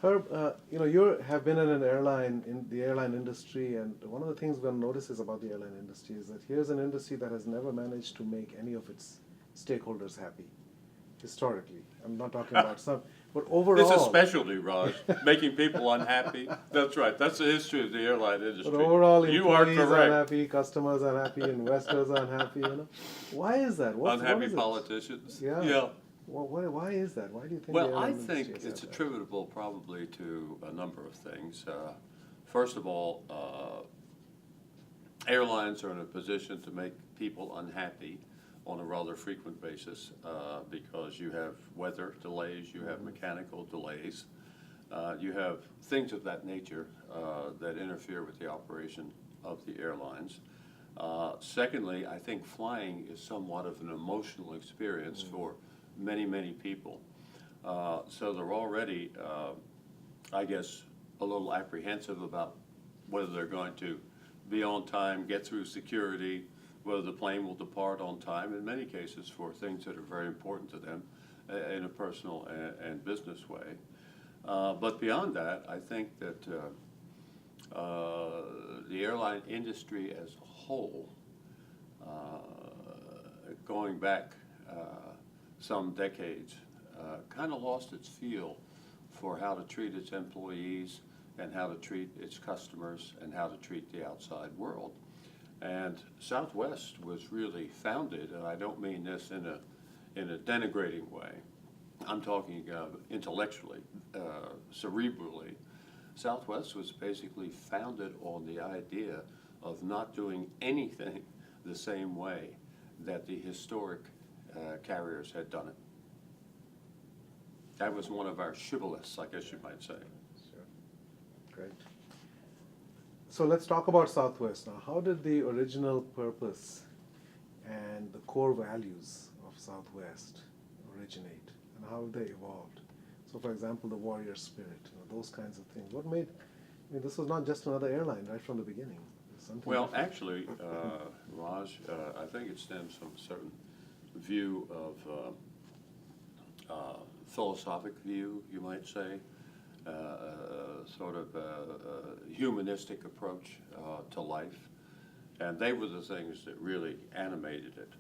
Herb, you have been in the airline industry, and one of the things one notices about the airline industry is that here's an industry that has never managed to make any of its stakeholders happy, historically. I'm not talking about some, but overall. It's a specialty, Raj, making people unhappy. That's right. That's the history of the airline industry. But overall, you are employees are correct. unhappy, customers are unhappy, investors are unhappy. Why is that? Unhappy what is politicians. Yeah. Why is that? Why do you think? Well, the I airline industry think has it's had that? attributable probably to a number of things. First of all, airlines are in a position to make people unhappy on a rather frequent basis because you have weather delays, you have mechanical delays, you have things of that nature that interfere with the operation of the airlines. Secondly, I think flying is somewhat of an emotional experience for many, many people. So they're already, I guess, a little apprehensive about whether they're going to be on time, get through security, whether the plane will depart on time, in many cases for things that are very important to them in a personal and business way. But beyond that, I think that the airline industry as a whole, going back some decades, kind of lost its feel for how to treat its employees and how to treat its customers and how to treat the outside world. And Southwest was really founded, and I don't mean this in a denigrating way. I'm talking intellectually, cerebrally. Southwest was basically founded on the idea of not doing anything the same way that the historic carriers had done it. That was one of our shibboleths, I guess you might say. Sure. Great. So let's talk about Southwest now. How did the original purpose and the core values of Southwest originate, and how have they evolved? So, for example, the warrior spirit, those kinds of things. What made, this was not just another airline right from the beginning. Well, actually, Raj, I think it stems from a certain view of philosophic view, you might say, sort of a humanistic approach to life. And they were the things that really animated it.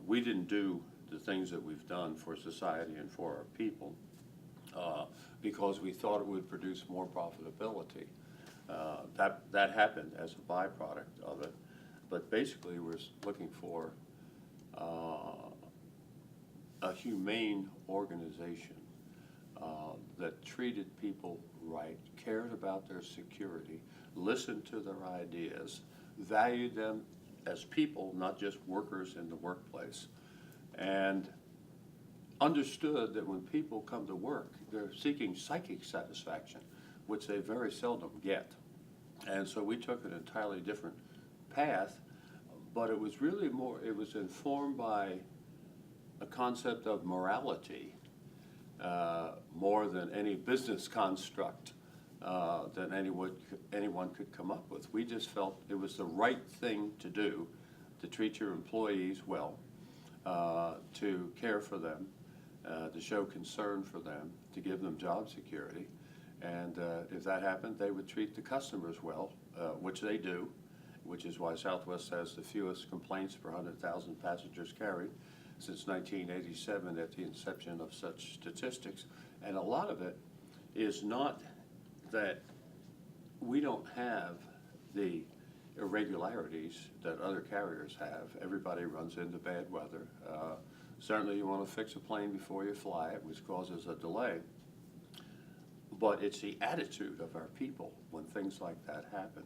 We didn't do the things that we've done for society and for our people because we thought it would produce more profitability. That happened as a byproduct of it. But basically, we're looking for a humane organization that treated people right, cared about their security, listened to their ideas, valued them as people, not just workers in the workplace, and understood that when people come to work, they're seeking psychic satisfaction, which they very seldom get. And so we took an entirely different path, but it was really it was informed by a concept of morality more than any business construct that anyone could come up with. We just felt it was the right thing to do, to treat your employees well, to care for them, to show concern for them, to give them job security. And if that happened, they would treat the customers well, which they do, which is why Southwest has the fewest complaints per 100,000 passengers carried since 1987 at the inception of such statistics. And a lot of it is not that we don't have the irregularities that other carriers have. Everybody runs into bad weather. Certainly you want to fix a plane before you fly it, which causes a delay. But it's the attitude of our people when things like that happen.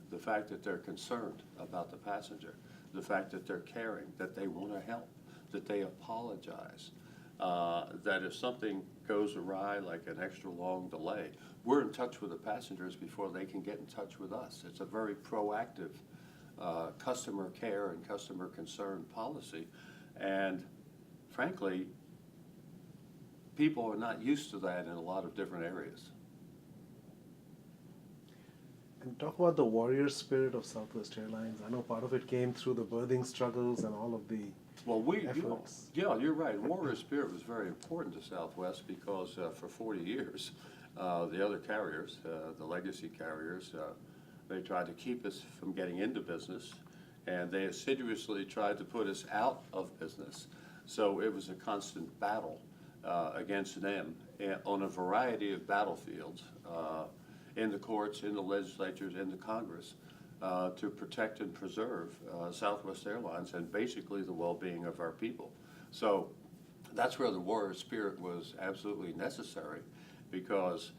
The fact that they're concerned about the passenger, the fact that they're caring, that they want to help, that they apologize, that if something goes awry, like an extra long delay, we're in touch with the passengers before they can get in touch with us. It's a very proactive customer care and customer concern policy. And frankly, people are not used to that in a lot of different areas. And talk about the warrior spirit of Southwest Airlines. I know part of it came through the birthing struggles and all of the Well, efforts. yeah, you're right. Warrior spirit was very important to Southwest because for 40 years, the other carriers, the legacy carriers, they tried to keep us from getting into business, and they assiduously tried to put us out of business. So it was a constant battle against them on a variety of battlefields, in the courts, in the legislatures, in the Congress, to protect and preserve Southwest Airlines and basically the well-being of our people. So that's where the warrior spirit was absolutely necessary, because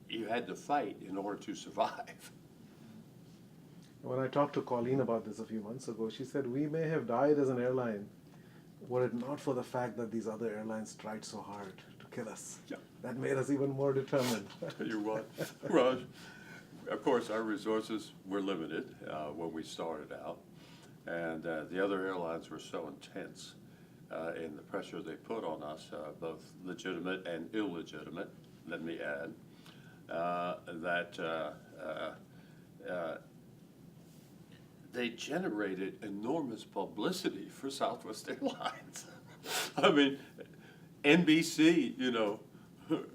you had to fight in order to survive. When I talked to Colleen about this a few months ago, she said, we may have died as an airline were it not for the fact that these other airlines tried so hard to kill us. Yeah. That made us even more determined. Tell you what, Raj, of course, our resources were limited when we started out, and the other airlines were so intense in the pressure they put on us, both legitimate and illegitimate, let me add, that they generated enormous publicity for Southwest Airlines. I mean, NBC,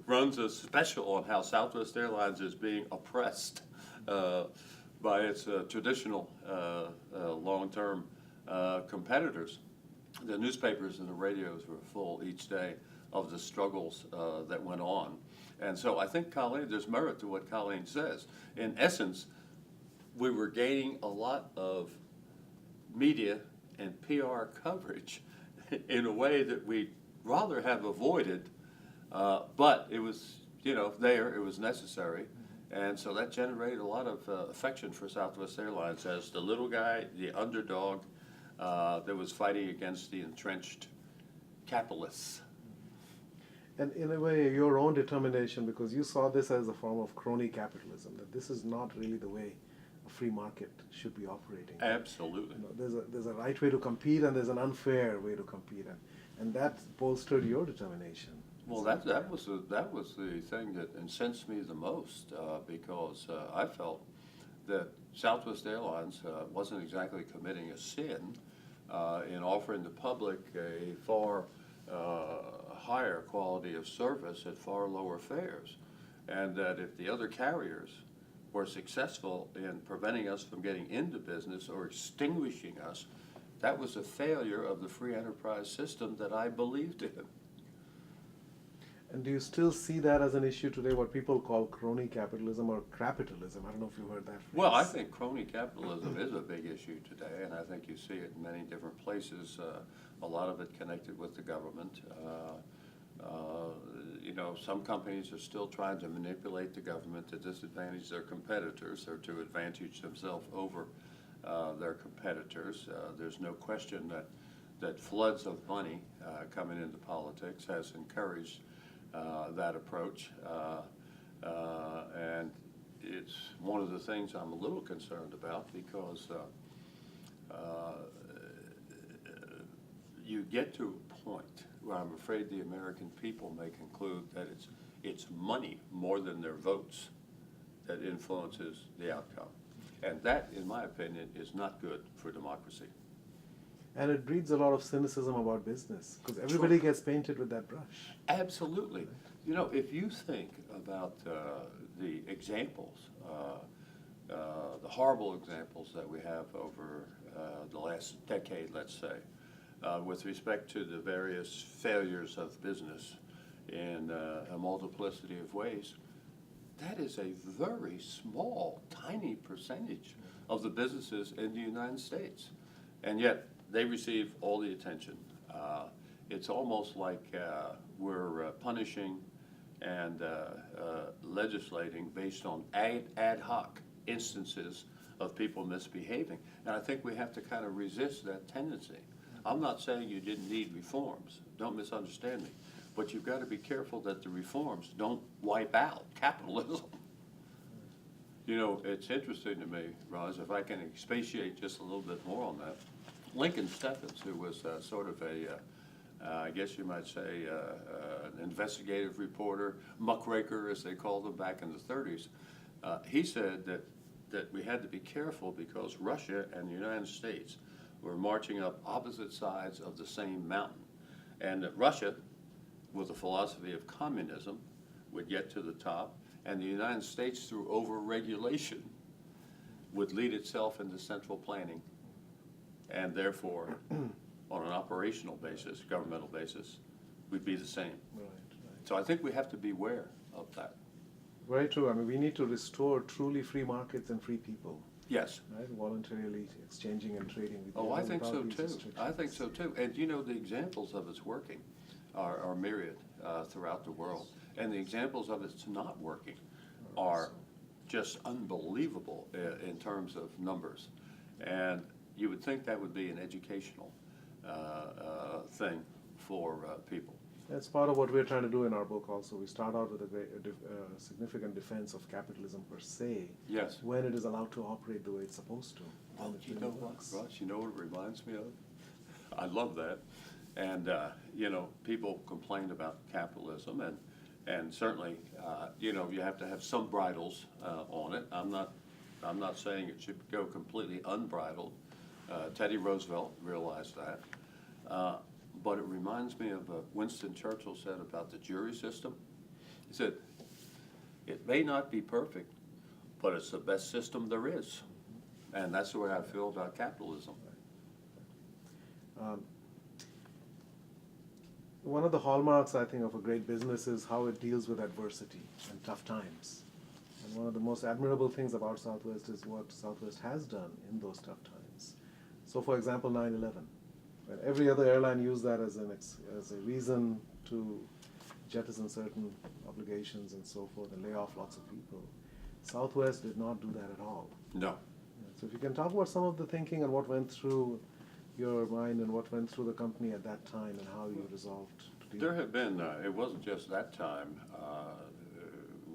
runs a special on how Southwest Airlines is being oppressed by its traditional long-term competitors. The newspapers and the radios were full each day of the struggles that went on. And so I think, Colleen, there's merit to what Colleen says. In essence, we were gaining a lot of media and PR coverage in a way that we'd rather have avoided, but it was, it was necessary. And so that generated a lot of affection for Southwest Airlines as the little guy, the underdog that was fighting against the entrenched capitalists. And in a way, your own determination, because you saw this as a form of crony capitalism, that this is not really the way a free market should be operating. Absolutely. There's a right way to compete, and there's an unfair way to compete, and that bolstered your determination. Well, that was the thing that incensed me the most, because I felt that Southwest Airlines wasn't exactly committing a sin in offering the public a far higher quality of service at far lower fares, and that if the other carriers were successful in preventing us from getting into business or extinguishing us, that was a failure of the free enterprise system that I believed in. And do you still see that as an issue today, what people call crony capitalism or crapitalism? I don't know if you've heard that phrase. Well, I think crony capitalism is a big issue today, and I think you see it in many different places, a lot of it connected with the government. Some companies are still trying to manipulate the government to disadvantage their competitors or to advantage themselves over their competitors. There's no question that floods of money coming into politics has encouraged that approach, and it's one of the things I'm a little concerned about, because you get to a point where I'm afraid the American people may conclude that it's money more than their votes that influences the outcome. And that, in my opinion, is not good for democracy. And it breeds a lot of cynicism about business, because everybody gets painted with that brush. Absolutely. If you think about the examples, the horrible examples that we have over the last decade, let's say, with respect to the various failures of business in a multiplicity of ways, that is a very small, tiny percentage of the businesses in the United States. And yet, they receive all the attention. It's almost like we're punishing and legislating based on ad hoc instances of people misbehaving. And I think we have to kind of resist that tendency. I'm not saying you didn't need reforms. Don't misunderstand me. But you've got to be careful that the reforms don't wipe out capitalism. It's interesting to me, Raj, if I can expatiate just a little bit more on that. Lincoln Steffens, who was sort of I guess you might say, an investigative reporter, muckraker, as they called them back in the 30s, he said that that we had to be careful because Russia and the United States were marching up opposite sides of the same mountain. And that Russia, with the philosophy of communism, would get to the top, and the United States, through over-regulation, would lead itself into central planning, and therefore, on an operational basis, governmental basis, we'd be the same. Right. So I think we have to beware of that. Very true. I mean, we need to restore truly free markets and free people, Yes. right? Voluntarily exchanging and trading with each Oh, I other think so without these too. restrictions. I think so too. And you know, the examples of it's working are myriad throughout the world. And the examples of it's not working are just unbelievable in terms of numbers. And you would think that would be an educational thing for people. That's part of what we're trying to do in our book also. We start out with a significant defense of capitalism per se, Yes. when it is allowed to operate the way it's supposed to. Well, when it you really know what, works. Russ, you know what it reminds me of? I love that. And, you know, people complain about capitalism, and certainly, you know, you have to have some bridles on it. I'm not saying it should go completely unbridled. Teddy Roosevelt realized that. But it reminds me of what Winston Churchill said about the jury system. He said, it may not be perfect, but it's the best system there is. And that's the way I feel about capitalism. One of the hallmarks, I think, of a great business is how it deals with adversity and tough times. And one of the most admirable things about Southwest is what Southwest has done in those tough times. So, for example, 9/11. When every other airline used that as a reason to jettison certain obligations and so forth and lay off lots of people, Southwest did not do that at all. No. Yeah, so if you can talk about some of the thinking and what went through your mind and what went through the company at that time and how you resolved to deal There with it. have been, it wasn't just that time.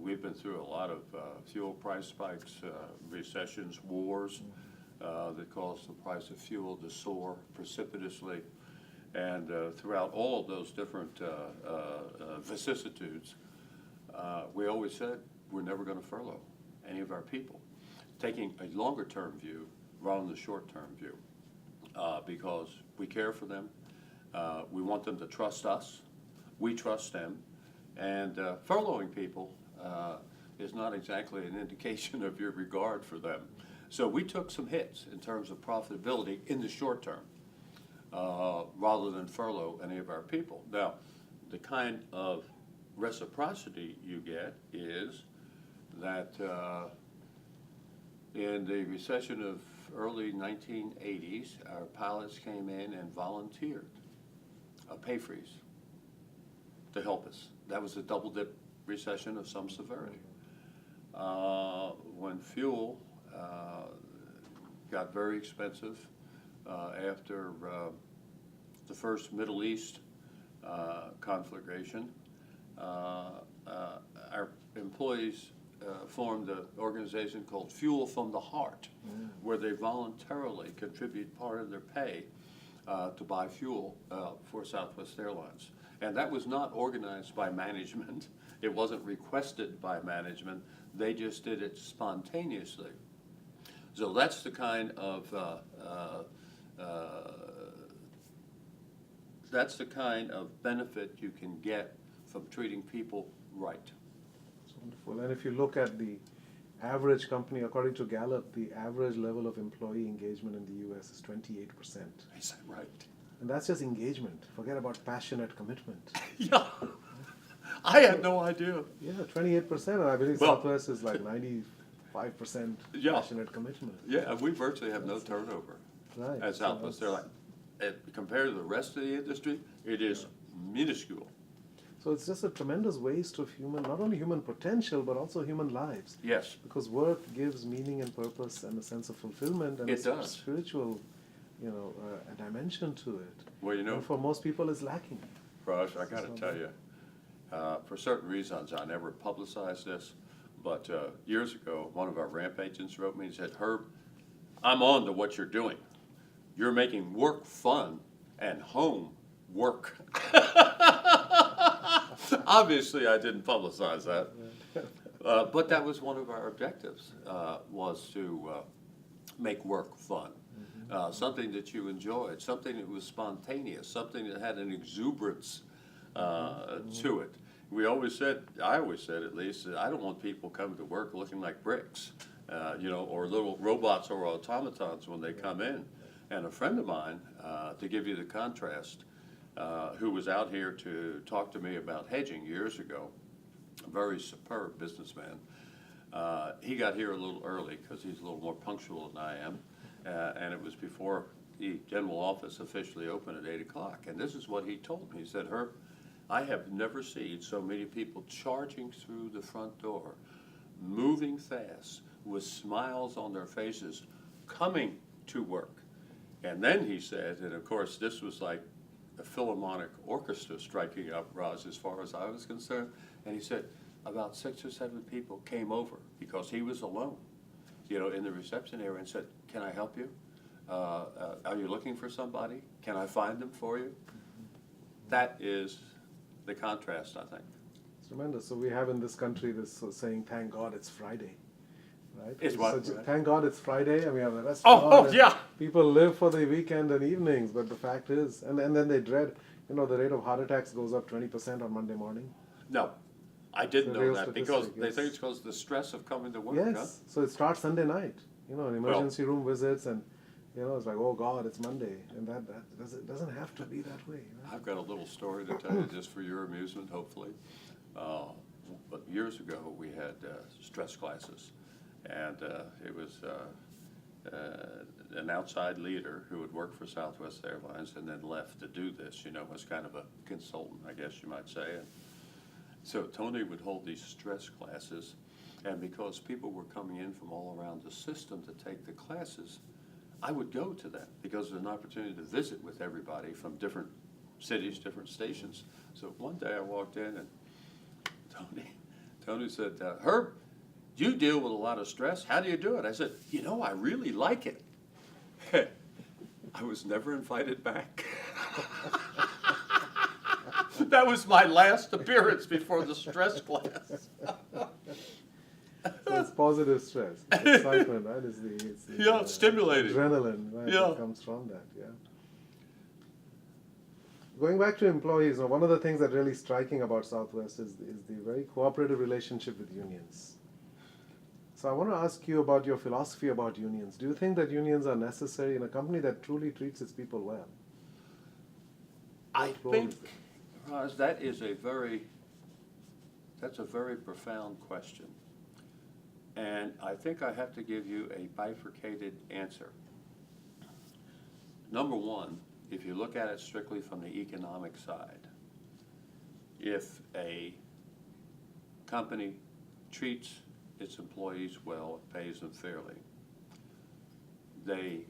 We've been through a lot of fuel price spikes, recessions, wars that caused the price of fuel to soar precipitously. And throughout all of those different vicissitudes, we always said we're never going to furlough any of our people, taking a longer-term view rather than the short-term view. Because we care for them, we want them to trust us, we trust them, and furloughing people is not exactly an indication of your regard for them. So we took some hits in terms of profitability in the short term, rather than furlough any of our people. Now, the kind of reciprocity you get is that in the recession of early 1980s, our pilots came in and volunteered a pay freeze to help us. That was a double dip recession of some severity. When fuel got very expensive after the first Middle East conflagration, our employees formed an organization called Fuel from the Heart, where they voluntarily contribute part of their pay to buy fuel for Southwest Airlines. And that was not organized by management. It wasn't requested by management. They just did it spontaneously. So that's the kind of benefit you can get from treating people right. Wonderful. And if you look at the average company, according to Gallup, the average level of employee engagement in the U.S. is 28%. Is that right? And that's just engagement. Forget about passionate commitment. Yeah. I had no idea. Yeah, 28%. And I believe Well, Southwest is like 95% Yeah. passionate commitment. Yeah, we virtually have no turnover Right. at So Southwest that's- Airlines. Compared to the rest of the industry, it is minuscule. So it's just a tremendous waste of not only human potential, but also human lives. Yes. Because work gives meaning and purpose and a sense of fulfillment and It a does. spiritual, a dimension to it. Well, you know, And for most people, is lacking. Raj, I gotta tell you, for certain reasons, I never publicized this, but years ago, one of our ramp agents wrote me and said, Herb, I'm on to what you're doing. You're making work fun and home work. Obviously, I didn't publicize that. But that was one of our objectives, was to make work fun. Something that you enjoyed, something that was spontaneous, something that had an exuberance to it. We always said, I always said at least, that I don't want people coming to work looking like bricks, or little robots or automatons when they come in. And a friend of mine, to give you the contrast, who was out here to talk to me about hedging years ago, a very superb businessman. He got here a little early because he's a little more punctual than I am, and it was before the general office officially opened at 8 o'clock. And this is what he told me. He said, Herb, I have never seen so many people charging through the front door, moving fast, with smiles on their faces, coming to work. And then he said, and of course this was like a Philharmonic orchestra striking up, Raj, as far as I was concerned. And he said about 6 or 7 people came over because he was alone, in the reception area, and said, can I help you? Are you looking for somebody? Can I find them for you? That is the contrast, I think. It's tremendous. So we have in this country this saying, thank God it's Friday. Right? It's what? So, thank God it's Friday, and we have the restaurant. Oh, yeah. People live for the weekend and evenings, but the fact is, and then they dread, the rate of heart attacks goes up 20% on Monday morning. No, I didn't It's a know real that because statistic, they yes. think it's because of the stress of coming to work. Yes, Huh? so it starts Sunday night, emergency room visits, and it's like, oh God, it's Monday, and that doesn't have to be that way. Right? I've got a little story to tell you just for your amusement, hopefully. But years ago, we had stress classes, and it was an outside leader who had worked for Southwest Airlines and then left to do this, was kind of a consultant, I guess you might say. And so Tony would hold these stress classes, and because people were coming in from all around the system to take the classes, I would go to them because it was an opportunity to visit with everybody from different cities, different stations. So one day I walked in and Tony said, Herb, you deal with a lot of stress. How do you do it? I said, I really like it. I was never invited back. That was my last appearance before the stress class. So it's positive stress. Excitement, right? It's the stimulating. Adrenaline, right? Yeah. That comes from that, yeah. Going back to employees, one of the things that really striking about Southwest is the very cooperative relationship with unions. So I want to ask you about your philosophy about unions. Do you think that unions are necessary in a company that truly treats its people well? I think, Raj, that's a very profound question. And I think I have to give you a bifurcated answer. Number one, if you look at it strictly from the economic side, if a company treats its employees well, pays them fairly, they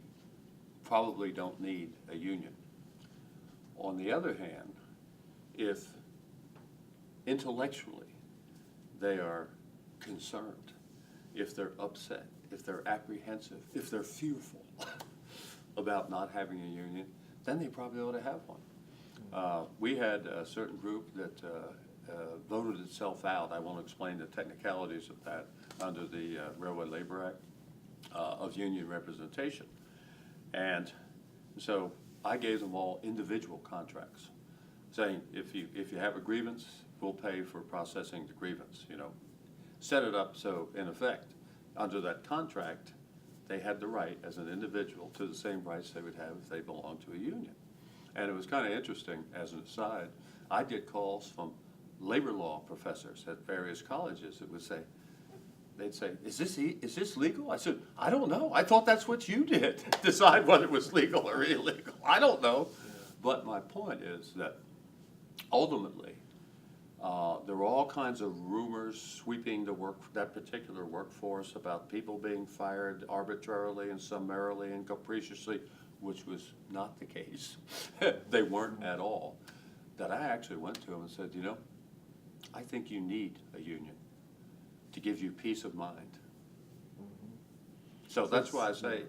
probably don't need a union. On the other hand, if intellectually they are concerned, if they're upset, if they're apprehensive, if they're fearful about not having a union, then they probably ought to have one. We had a certain group that voted itself out. I won't explain the technicalities of that under the Railway Labor Act of union representation. And so I gave them all individual contracts, saying if you have a grievance, we'll pay for processing the grievance, Set it up so, in effect, under that contract, they had the right as an individual to the same rights they would have if they belonged to a union. And it was kind of interesting, as an aside, I get calls from labor law professors at various colleges that would say, they'd say, is this legal? I said, I don't know. I thought that's what you did, decide whether it was legal or illegal. I don't know. But my point is that ultimately, there were all kinds of rumors sweeping that particular workforce about people being fired arbitrarily and summarily and capriciously, which was not the case. They weren't at all. That I actually went to them and said, I think you need a union to give you peace of mind. So that's why I say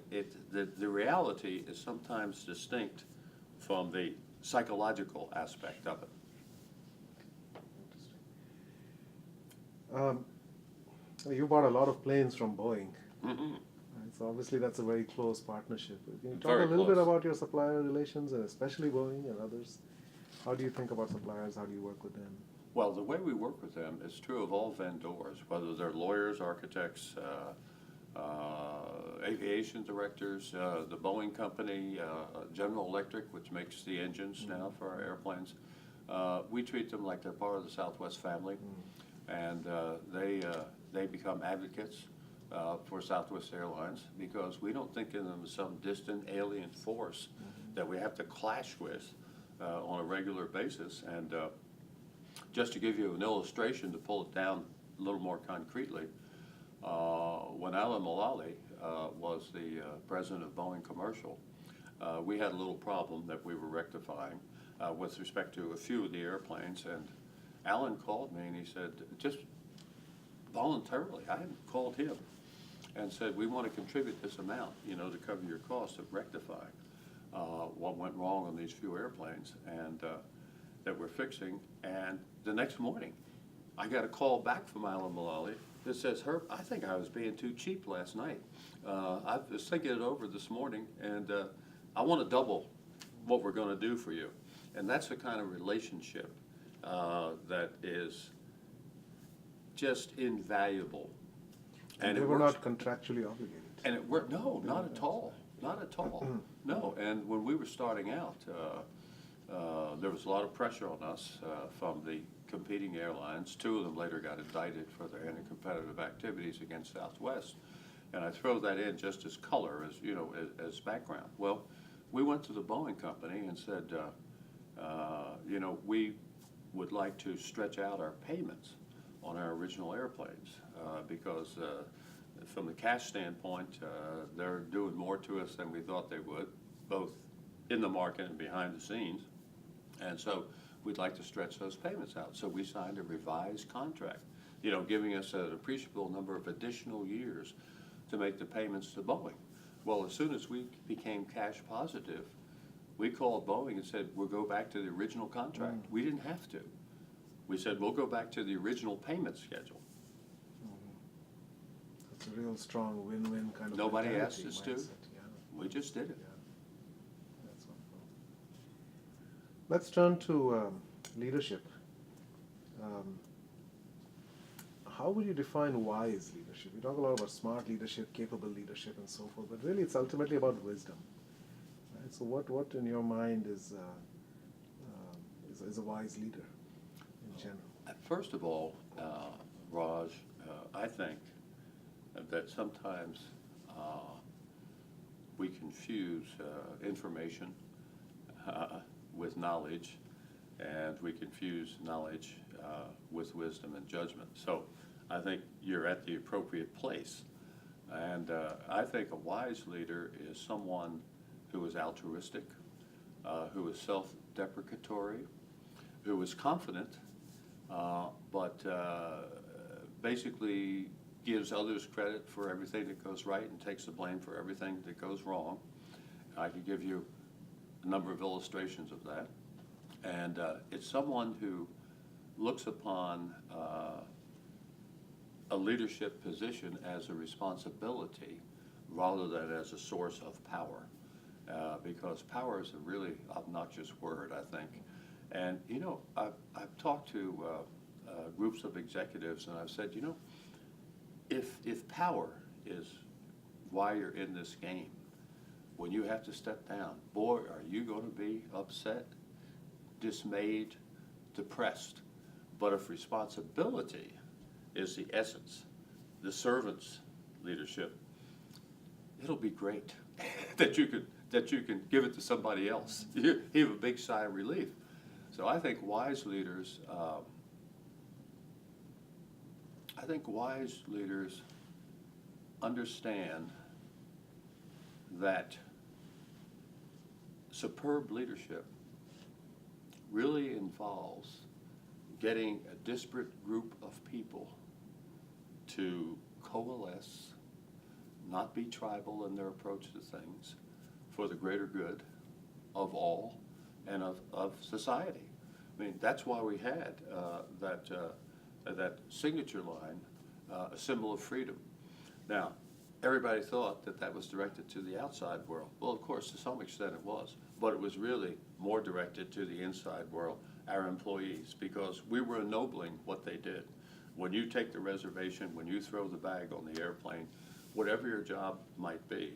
the reality is sometimes distinct from the psychological aspect of it. You bought a lot of planes from Boeing. Mhm. Right? So obviously that's a very close partnership. Can you talk Very a little bit close. about your supplier relations, and especially Boeing and others? How do you think about suppliers? How do you work with them? Well, the way we work with them is true of all vendors, whether they're lawyers, architects, aviation directors, the Boeing company, General Electric, which makes the engines now for our airplanes. We treat them like they're part of the Southwest family, and they become advocates for Southwest Airlines because we don't think of them as some distant alien force that we have to clash with on a regular basis. And just to give you an illustration to pull it down a little more concretely, when Alan Mulally was the president of Boeing Commercial, we had a little problem that we were rectifying with respect to a few of the airplanes. And Alan called me and he said, just voluntarily, I hadn't called him, and said, we want to contribute this amount, to cover your cost of rectifying what went wrong on these few airplanes and that we're fixing. And the next morning, I got a call back from Alan Mulally that says, Herb, I think I was being too cheap last night. I was thinking it over this morning, and I want to double what we're going to do for you. And that's the kind of relationship that is just invaluable. And they were not contractually obligated. And it worked. No, not at all. Not at all. No. And when we were starting out, there was a lot of pressure on us from the competing airlines. Two of them later got indicted for their anti-competitive activities against Southwest. And I throw that in just as color, as background. Well, we went to the Boeing company and said, we would like to stretch out our payments on our original airplanes because from the cash standpoint, they're doing more to us than we thought they would, both in the market and behind the scenes. And so we'd like to stretch those payments out. So we signed a revised contract, giving us an appreciable number of additional years to make the payments to Boeing. Well, as soon as we became cash positive, we called Boeing and said, we'll go back to the original contract. We didn't have to. We said, we'll go back to the original payment schedule. It's a real strong win-win kind of Nobody mentality, asked us to. mindset. Yeah. We just did it. Yeah. That's wonderful. Let's turn to leadership. How would you define wise leadership? We talk a lot about smart leadership, capable leadership, and so forth, but really it's ultimately about wisdom. Right? So what in your mind is a wise leader in general? First of all, Raj, I think that sometimes we confuse information with knowledge, and we confuse knowledge with wisdom and judgment. So I think you're at the appropriate place. And I think a wise leader is someone who is altruistic, who is self-deprecatory, who is confident, but basically gives others credit for everything that goes right and takes the blame for everything that goes wrong. I could give you a number of illustrations of that. And it's someone who looks upon a leadership position as a responsibility rather than as a source of power. Because power is a really obnoxious word, I think. And, I've talked to groups of executives and I've said, if power is why you're in this game, when you have to step down, boy, are you going to be upset, dismayed, depressed. But if responsibility is the essence, the servant's leadership, it'll be great that you can give it to somebody else. You have a big sigh of relief. So I think wise leaders understand that superb leadership really involves getting a disparate group of people to coalesce, not be tribal in their approach to things, for the greater good of all and of society. I mean, that's why we had that signature line a symbol of freedom. Now, everybody thought that that was directed to the outside world. Well, of course, to some extent it was, but it was really more directed to the inside world, our employees, because we were ennobling what they did. When you take the reservation, when you throw the bag on the airplane, whatever your job might be,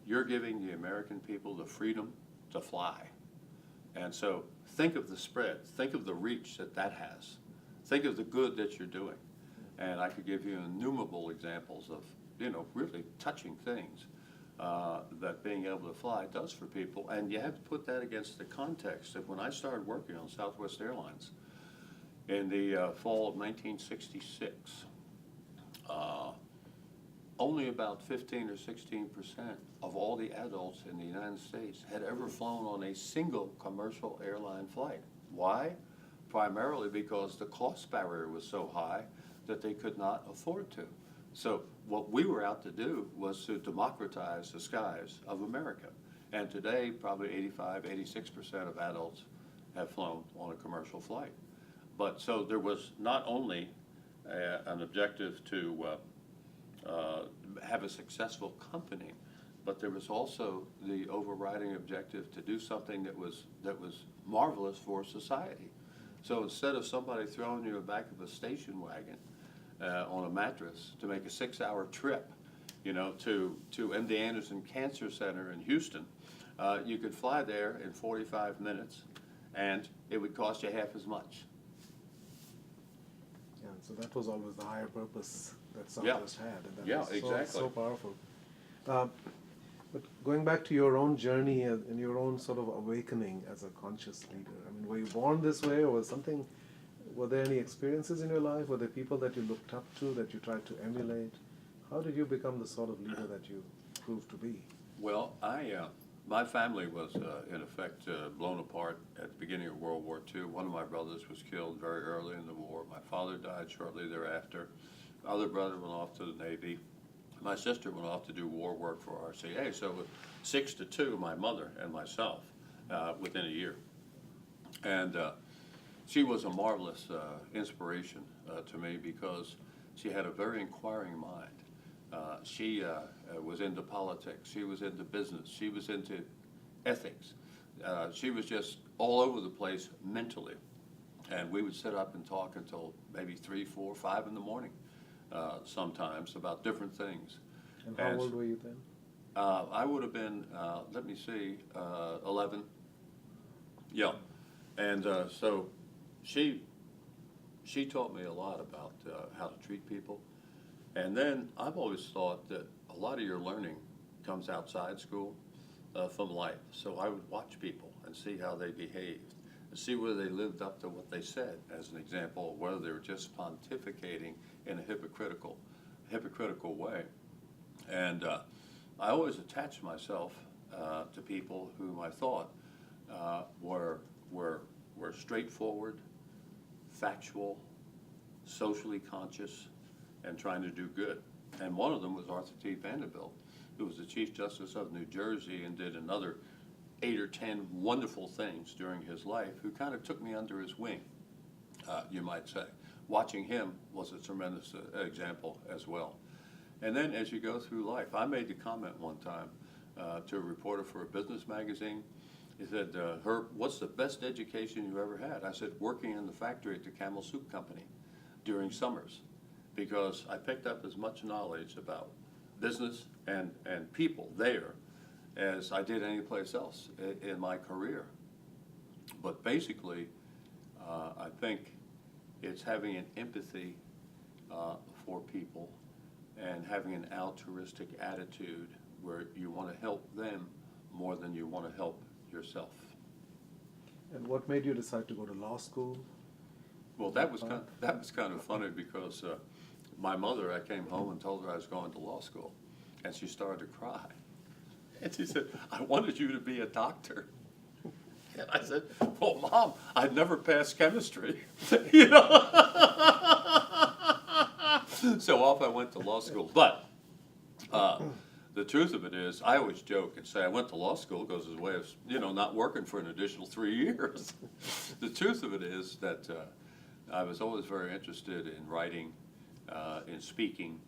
you're giving the American people the freedom to fly. And so think of the spread, think of the reach that that has. Think of the good that you're doing. And I could give you innumerable examples of, really touching things that being able to fly does for people. And you have to put that against the context of when I started working on Southwest Airlines in the fall of 1966. Only about 15 or 16% of all the adults in the United States had ever flown on a single commercial airline flight. Why? Primarily because the cost barrier was so high that they could not afford to. So what we were out to do was to democratize the skies of America. And today, probably 85, 86% of adults have flown on a commercial flight. But so there was not only an objective to have a successful company, but there was also the overriding objective to do something that was marvelous for society. So instead of somebody throwing you in the back of a station wagon on a mattress to make a 6-hour trip, to MD Anderson Cancer Center in Houston, you could fly there in 45 minutes, and it would cost you half as much. Yeah, so that was always the higher purpose that Southwest had, and that was exactly. so powerful. But going back to your own journey and your own sort of awakening as a conscious leader, I mean, were you born this way, or were there any experiences in your life? Were there people that you looked up to, that you tried to emulate? How did you become the sort of leader that you proved to be? Well, my family was, in effect, blown apart at the beginning of World War II. One of my brothers was killed very early in the war. My father died shortly thereafter. My other brother went off to the Navy. My sister went off to do war work for RCA. So it was 6-2, my mother and myself, within a year. And she was a marvelous inspiration to me because she had a very inquiring mind. She was into politics. She was into business. She was into ethics. She was just all over the place mentally. And we would sit up and talk until maybe 3, 4, 5 in the morning sometimes about different things. And how old were you then? I would have been, 11. Yeah. And so she taught me a lot about how to treat people. And then I've always thought that a lot of your learning comes outside school from life. So I would watch people and see how they behaved, and see whether they lived up to what they said, as an example, or whether they were just pontificating in a hypocritical way. And I always attached myself to people whom I thought were straightforward, factual, socially conscious, and trying to do good. And one of them was Arthur T. Vanderbilt, who was the Chief Justice of New Jersey and did another 8 or 10 wonderful things during his life, who kind of took me under his wing, you might say. Watching him was a tremendous example as well. And then as you go through life, I made the comment one time to a reporter for a business magazine. He said, Herb, what's the best education you ever had? I said, working in the factory at the Camel Soup Company during summers, because I picked up as much knowledge about business and people there as I did any place else in my career. But basically, I think it's having an empathy for people and having an altruistic attitude where you want to help them more than you want to help yourself. And what made you decide to go to law school? Well, that was kind of funny because my mother, I came home and told her I was going to law school, and she started to cry. And she said, I wanted you to be a doctor. And I said, well, Mom, I'd never passed chemistry. So off I went to law school. But the truth of it is, I always joke and say I went to law school because it's a way of, not working for an additional 3 years. The truth of it is that I was always very interested in writing in speaking,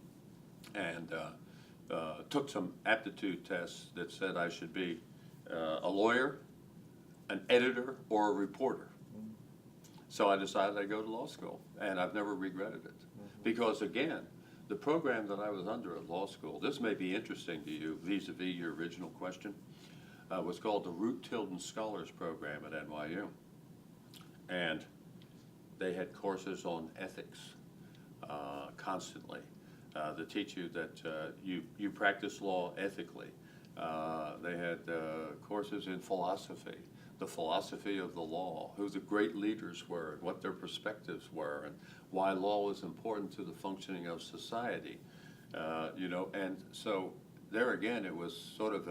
and took some aptitude tests that said I should be a lawyer, an editor, or a reporter. So I decided I'd go to law school, and I've never regretted it. Because again, the program that I was under at law school, this may be interesting to you vis-a-vis your original question, was called the Root Tilden Scholars Program at NYU. And they had courses on ethics constantly. They teach you that you practice law ethically. They had courses in philosophy, the philosophy of the law, who the great leaders were, and what their perspectives were, and why law is important to the functioning of society. You know, and so there again, it was sort of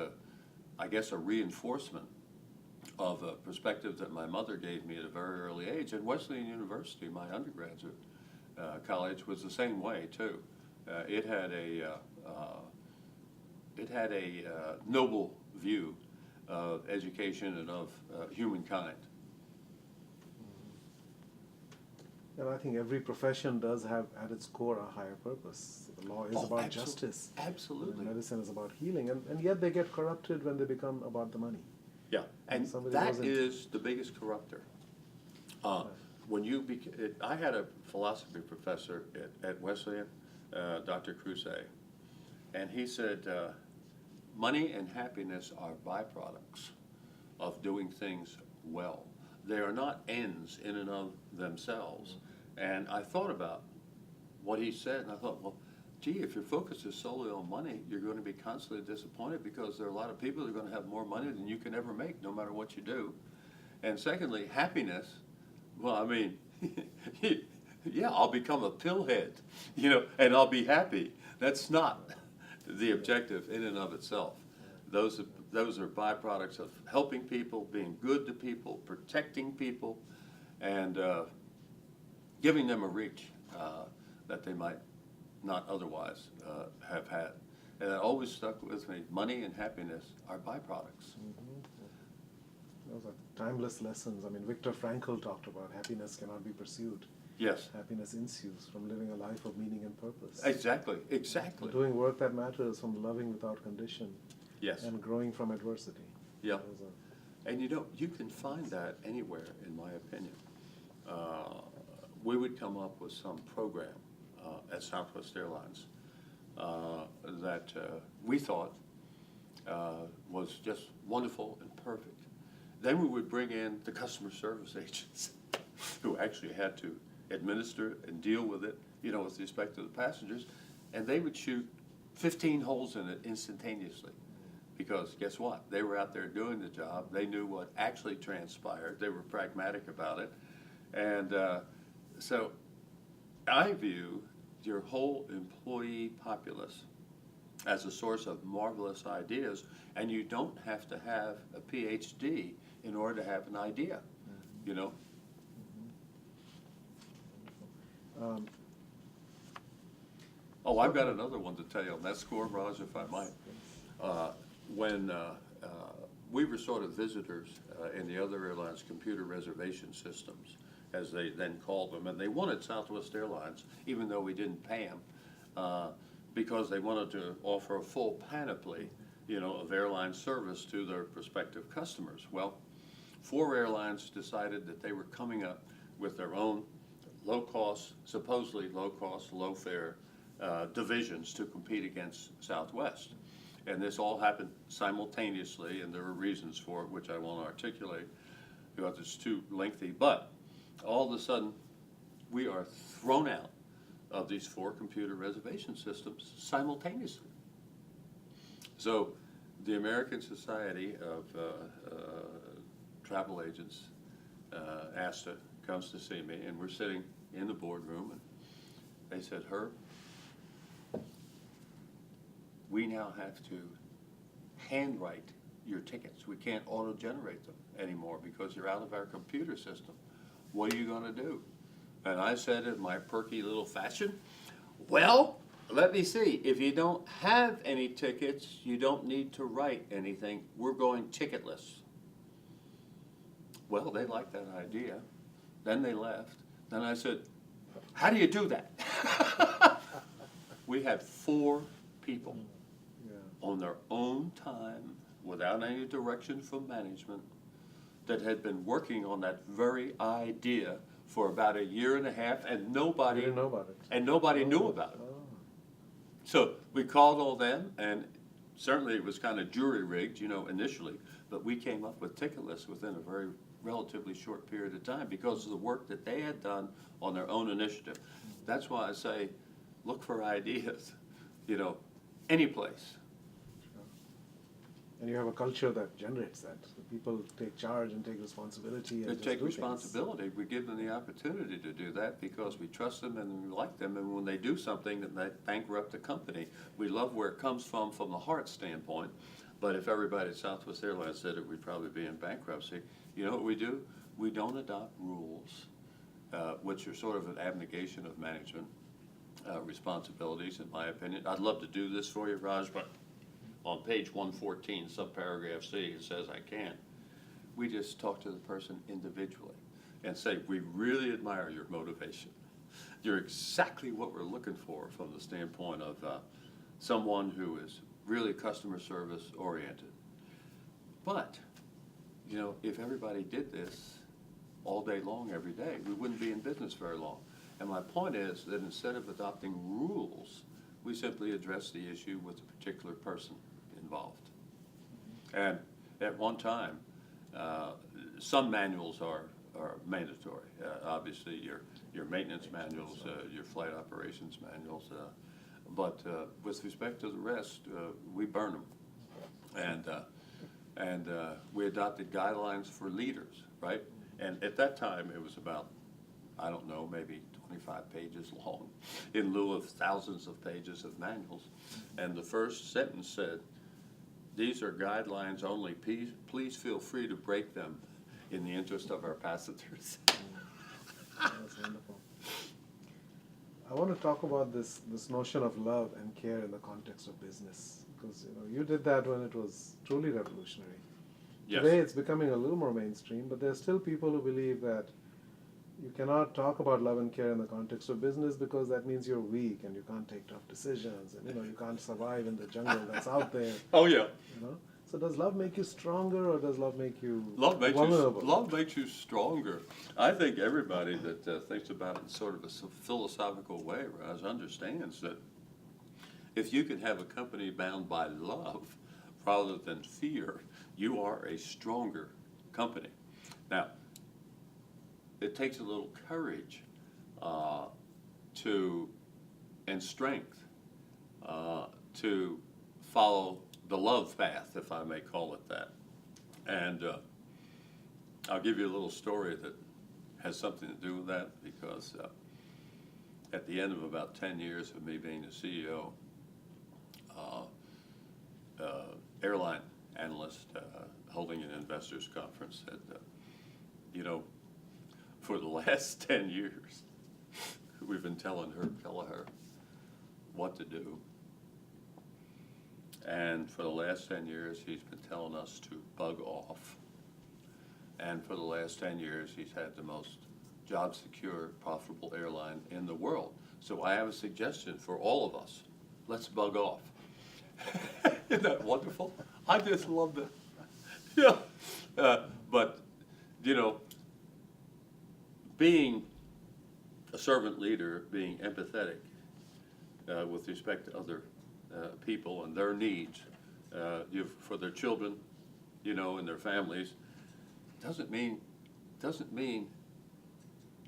I guess a reinforcement of a perspective that my mother gave me at a very early age. And Wesleyan University, my undergraduate college, was the same way too. It had a noble view of education and of humankind. And I think every profession does have at its core a higher purpose. The law is about justice. Absolutely. And medicine is about healing. And yet they get corrupted when they become about the money. Yeah, and somebody that wasn't- is the biggest corrupter. When I had a philosophy professor at Wesleyan, Dr. Crusay, and he said, money and happiness are byproducts of doing things well. They are not ends in and of themselves. And I thought about what he said, and I thought, well, gee, if your focus is solely on money, you're going to be constantly disappointed, because there are a lot of people that are going to have more money than you can ever make, no matter what you do. And secondly, happiness, well, I mean, yeah, I'll become a pillhead, you know, and I'll be happy. That's not the objective in and of itself. Those are byproducts of helping people, being good to people, protecting people, and giving them a reach that they might not otherwise have had. And that always stuck with me. Money and happiness are byproducts. Those are timeless lessons. I mean, Viktor Frankl talked about happiness cannot be pursued. Yes. Happiness ensues from living a life of meaning and purpose. Exactly, exactly. Doing work that matters, from loving without condition. Yes. And growing from adversity. Yeah. Those are- And you know, you can find that anywhere, in my opinion. We would come up with some program at Southwest Airlines that we thought was just wonderful and perfect. Then we would bring in the customer service agents who actually had to administer and deal with it, you know, with respect to the passengers, and they would shoot 15 holes in it instantaneously. Because guess what? They were out there doing the job. They knew what actually transpired. They were pragmatic about it. And so I view your whole employee populace as a source of marvelous ideas, and you don't have to have a PhD in order to have an idea, you know? Oh, I've got another one to tell you on that score, Raj, if I might. When we were sort of visitors in the other airlines' computer reservation systems, as they then called them, and they wanted Southwest Airlines, even though we didn't pay them, because they wanted to offer a full panoply, you know, of airline service to their prospective customers. Well, 4 airlines decided that they were coming up with their own low-cost, supposedly low-cost, low-fare divisions to compete against Southwest. And this all happened simultaneously, and there were reasons for it, which I won't articulate because it's too lengthy. But all of a sudden, we are thrown out of these 4 computer reservation systems simultaneously. So the American Society of Travel Agents, ASTA, comes to see me, and we're sitting in the boardroom, and they said, Herb, we now have to handwrite your tickets. We can't auto-generate them anymore because you're out of our computer system. What are you going to do? And I said in my perky little fashion, well, let me see. If you don't have any tickets, you don't need to write anything. We're going ticketless. Well, they liked that idea. Then they left. Then I said, how do you do that? We had 4 people Yeah. on their own time, without any direction from management, that had been working on that very idea for about 1.5 years, and You nobody didn't know about it. knew about it. Oh. So we called all them, and certainly it was kind of jury rigged, initially, but we came up with ticket lists within a very relatively short period of time because of the work that they had done on their own initiative. That's why I say, look for ideas, any place. And you have a culture that generates that. The people take charge and take responsibility and They just take do things. responsibility. We give them the opportunity to do that because we trust them and we like them. And when they do something that they bankrupt the company, we love where it comes from the heart standpoint. But if everybody at Southwest Airlines did it, we'd probably be in bankruptcy. You know what we do? We don't adopt rules, which are sort of an abnegation of management responsibilities, in my opinion. I'd love to do this for you, Raj, but on page 114, subparagraph C, it says I can't. We just talk to the person individually and say, we really admire your motivation. You're exactly what we're looking for from the standpoint of someone who is really customer service oriented. But, if everybody did this all day long, every day, we wouldn't be in business very long. And my point is that instead of adopting rules, we simply address the issue with a particular person involved. And at one time, some manuals are mandatory. Obviously, your maintenance manuals, your flight operations manuals, but with respect to the rest, we burn them. And we adopted guidelines for leaders, right? And at that time, it was about, I don't know, maybe 25 pages long, in lieu of thousands of pages of manuals. And the first sentence said, "These are guidelines only. Please feel free to break them in the interest of our passengers." That's wonderful. I want to talk about this notion of love and care in the context of business, because you did that when it was truly revolutionary. Yes. Today it's becoming a little more mainstream, but there are still people who believe that you cannot talk about love and care in the context of business because that means you're weak and you can't take tough decisions and you can't survive in the jungle that's out there. Oh, yeah. So does love make you stronger or does love make you Vulnerable. vulnerable? Love makes you stronger. I think everybody that thinks about it in sort of a philosophical way, Raj, understands that if you can have a company bound by love rather than fear, you are a stronger company. Now, it takes a little courage and strength to follow the love path, if I may call it that. And I'll give you a little story that has something to do with that, because at the end of about 10 years of me being the CEO, airline analyst holding an investors conference said, for the last 10 years, we've been telling Kelleher what to do. And for the last 10 years, he's been telling us to bug off. And for the last 10 years, he's had the most job-secure, profitable airline in the world. So I have a suggestion for all of us. Let's bug off. Isn't that wonderful? I just loved it. Yeah. But, being a servant leader, being empathetic with respect to other people and their needs for their children, and their families, doesn't mean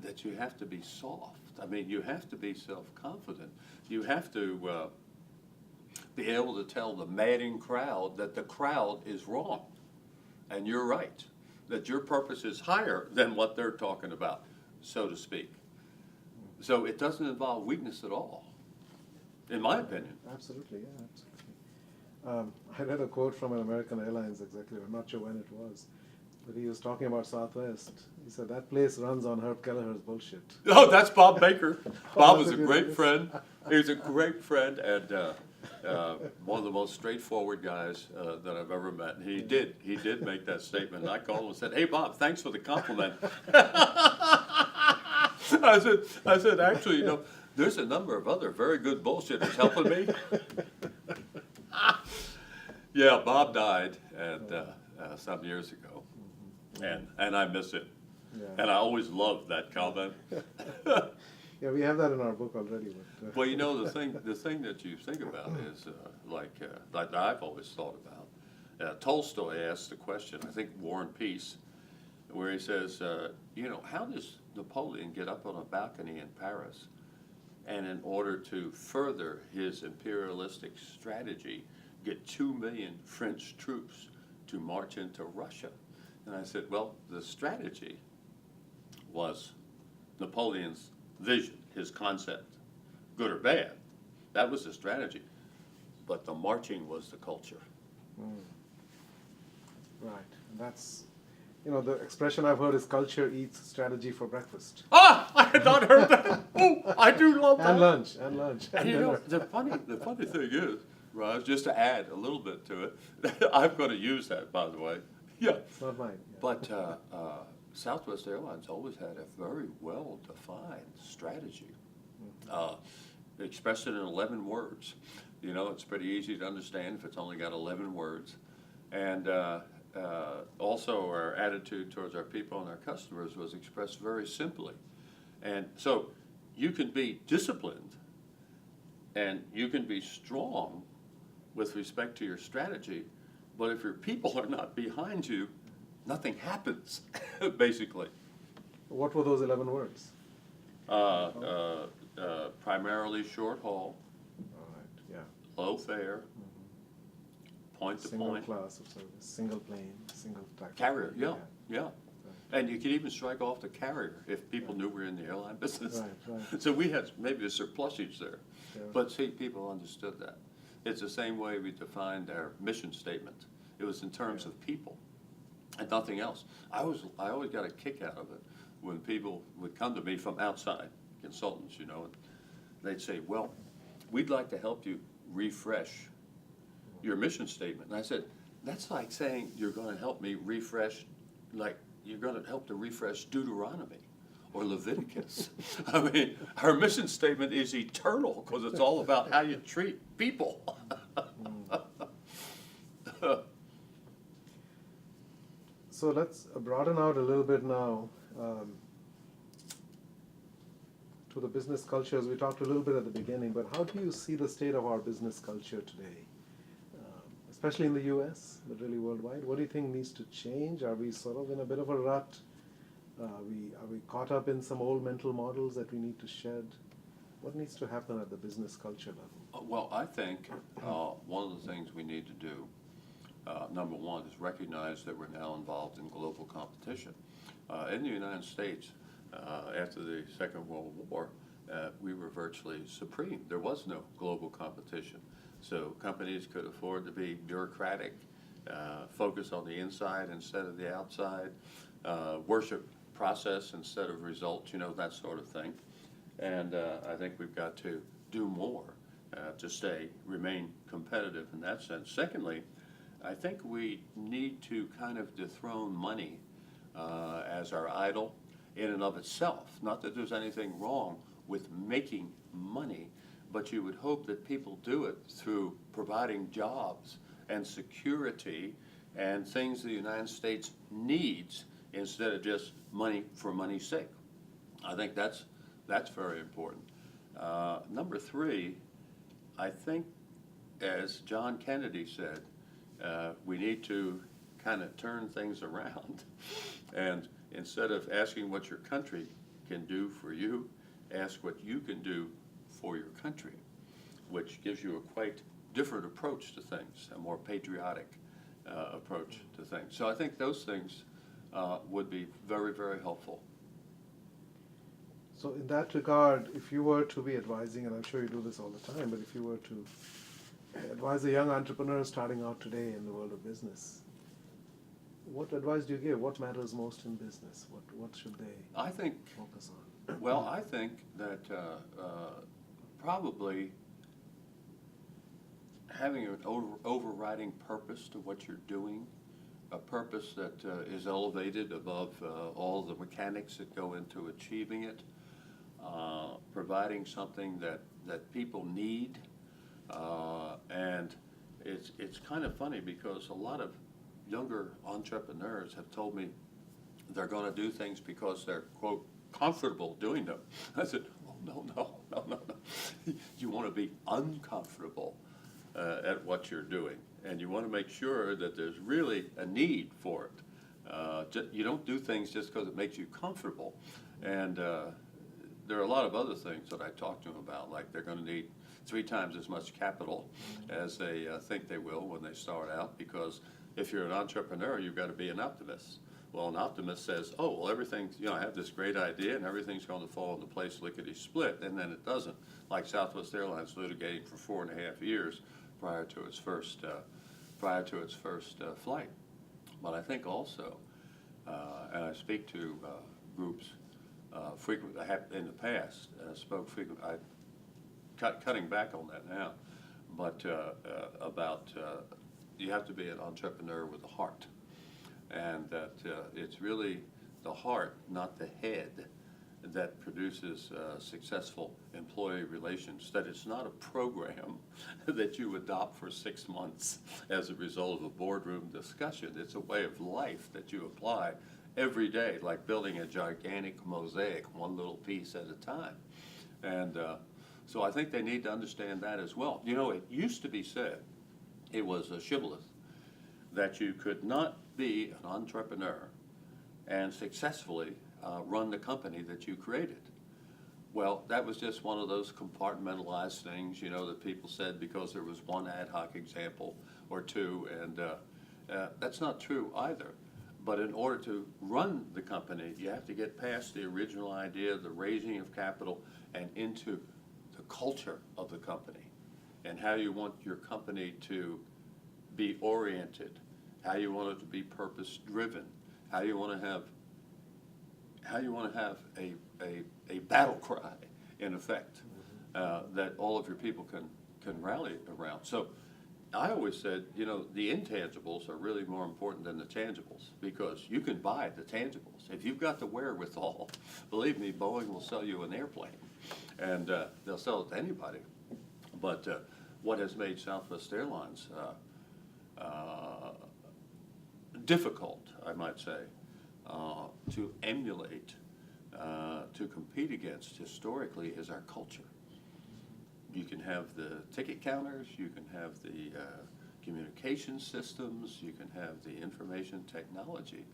that you have to be soft. I mean, you have to be self-confident. You have to be able to tell the madding crowd that the crowd is wrong and you're right, that your purpose is higher than what they're talking about, so to speak. So it doesn't involve weakness at all, in my opinion. Absolutely, yeah, absolutely. I read a quote from an American Airlines executive, I'm not sure when it was, but he was talking about Southwest. He said, that place runs on Herb Kelleher's bullshit. Oh, that's Bob Baker. Bob was a did you great notice? friend. He was a great friend and one of the most straightforward guys that I've ever met. And he did make that statement. And I called him and said, "Hey, Bob, thanks for the compliment." I said, actually, there's a number of other very good bullshitters helping me. Yeah, Bob died some years ago, and I miss him. Yeah. And I always loved that comment. Yeah, we have that in our book already. But, Well, you know, the thing that you think about is like I've always thought about. Tolstoy asked the question, I think War and Peace, where he says, you know, how does Napoleon get up on a balcony in Paris, and in order to further his imperialistic strategy, get 2 million French troops to march into Russia? And I said, well, the strategy was Napoleon's vision, his concept, good or bad. That was the strategy. But the marching was the culture. right. And that's, you know, the expression I've heard is culture eats strategy for breakfast. Ah, I had not heard that. Oh, I do love that. And lunch, and lunch. And you know, the funny thing is, Raj, just to add a little bit to it, I'm going to use that, by the way. Yeah. It's not mine. Yeah. But Southwest Airlines always had a very well-defined strategy, expressed it in 11 words. You know, it's pretty easy to understand if it's only got 11 words. And also our attitude towards our people and our customers was expressed very simply. And so you can be disciplined and you can be strong with respect to your strategy, but if your people are not behind you, nothing happens, basically. What were those 11 words? Primarily short haul, All right, yeah. low fare, point to Single point. class of service, single plane, single type. Carrier, yeah. And you could even strike off the carrier if people knew we were in the airline business. Right. So we had maybe a surplusage there. Yeah. But see, people understood that. It's the same way we defined our mission statement. It was in terms of people and nothing else. I always got a kick out of it when people would come to me from outside, consultants, you know, and they'd say, well, we'd like to help you refresh your mission statement. And I said, that's like saying you're going to help me refresh, like you're going to help to refresh Deuteronomy or Leviticus. I mean, our mission statement is eternal because it's all about how you treat people. So let's broaden out a little bit now to the business cultures. We talked a little bit at the beginning, but how do you see the state of our business culture today? Especially in the US, but really worldwide. What do you think needs to change? Are we sort of in a bit of a rut? Are we caught up in some old mental models that we need to shed? What needs to happen at the business culture level? Well, I think one of the things we need to do, number one, is recognize that we're now involved in global competition. In the United States, after the Second World War, we were virtually supreme. There was no global competition. So companies could afford to be bureaucratic, focus on the inside instead of the outside, worship process instead of results, you know, that sort of thing. And I think we've got to do more to remain competitive in that sense. Secondly, I think we need to kind of dethrone money as our idol in and of itself. Not that there's anything wrong with making money, but you would hope that people do it through providing jobs and security and things the United States needs instead of just money for money's sake. I think that's very important. Number three, I think, as John Kennedy said, we need to kind of turn things around. And instead of asking what your country can do for you, ask what you can do for your country, which gives you a quite different approach to things, a more patriotic approach to things. So I think those things would be very, very helpful. So in that regard, if you were to be advising, and I'm sure you do this all the time, but if you were to advise a young entrepreneur starting out today in the world of business, what advice do you give? What matters most in business? What should they focus on? Well, I think that probably having an overriding purpose to what you're doing, a purpose that is elevated above all the mechanics that go into achieving it, providing something that people need. And it's kind of funny because a lot of younger entrepreneurs have told me they're going to do things because they're, quote, comfortable doing them. I said, oh, no. You want to be uncomfortable at what you're doing, and you want to make sure that there's really a need for it. You don't do things just because it makes you comfortable. And there are a lot of other things that I talk to them about, like they're going to need 3 times as much capital as they think they will when they start out, because if you're an entrepreneur, you've got to be an optimist. Well, an optimist says, oh, well, everything's, I have this great idea and everything's going to fall into place lickety-split, and then it doesn't, like Southwest Airlines litigating for 4.5 years prior to its first flight. But I think also, and I speak to groups frequently, I have in the past, spoke frequently, cutting back on that now, but about you have to be an entrepreneur with a heart, and that it's really the heart, not the head, that produces successful employee relations, that it's not a program that you adopt for 6 months as a result of a boardroom discussion. It's a way of life that you apply every day, like building a gigantic mosaic, one little piece at a time. And so I think they need to understand that as well. It used to be said, it was a shibboleth, that you could not be an entrepreneur and successfully run the company that you created. Well, that was just one of those compartmentalized things, that people said because there was one ad hoc example or two, and that's not true either. But in order to run the company, you have to get past the original idea, the raising of capital, and into the culture of the company and how you want your company to be oriented, how you want it to be purpose-driven, how you want to have a battle cry, in effect, that all of your people can rally around. So I always said, the intangibles are really more important than the tangibles, because you can buy the tangibles. If you've got the wherewithal, believe me, Boeing will sell you an airplane, and they'll sell it to anybody. But what has made Southwest Airlines difficult, I might say, to emulate, to compete against historically, is our culture. You can have the ticket counters, you can have the communication systems, you can have the information technology.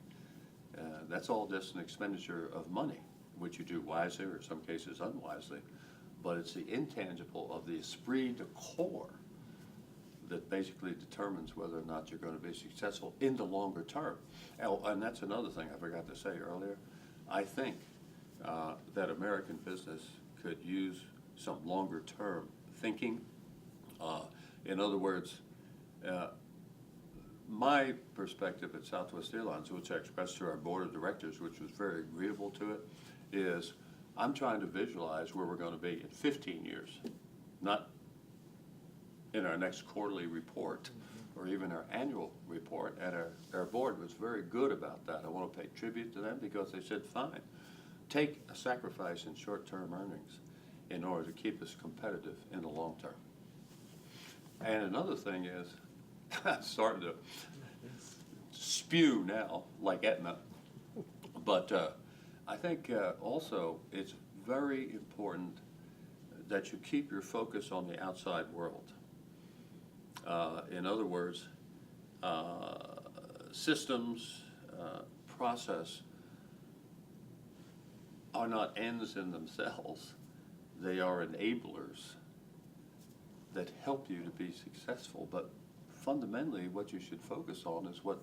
That's all just an expenditure of money, which you do wisely or in some cases unwisely. But it's the intangible of the esprit de corps that basically determines whether or not you're going to be successful in the longer term. And that's another thing I forgot to say earlier. I think that American business could use some longer term thinking. In other words, my perspective at Southwest Airlines, which I expressed to our board of directors, which was very agreeable to it, is I'm trying to visualize where we're going to be in 15 years, not in our next quarterly report or even our annual report. And our board was very good about that. I want to pay tribute to them because they said, fine, take a sacrifice in short-term earnings in order to keep us competitive in the long term. And another thing is, I'm starting to spew now, like Aetna, but I think also it's very important that you keep your focus on the outside world. In other words, systems, process are not ends in themselves. They are enablers that help you to be successful. But fundamentally, what you should focus on is what